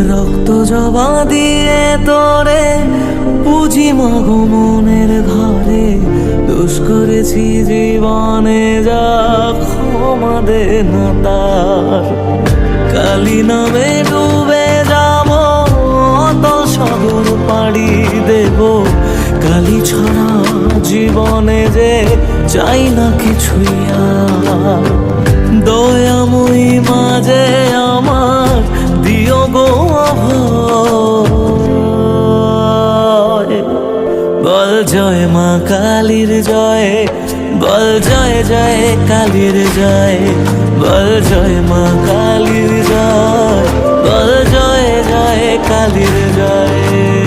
রক্ত জবা দিয়ে তোরে পুজি মাগো মনের ঘরে, দোষ করেছি জীবনে যা ক্ষমা দে না তার। কালী নামে ডুবে যাব অতল সাগর পাড়ি দেব, কালী ছাড়া জীবনে যে চাই না কিছুই আর। দয়াময়ী মাঝে আমার দিও গো অভয়, বল জয় মা কালীর জয়, বল জয় জয় কালীর জয়, বল জয় মা কালীর জয়, বল জয় জয় কালীর জয়।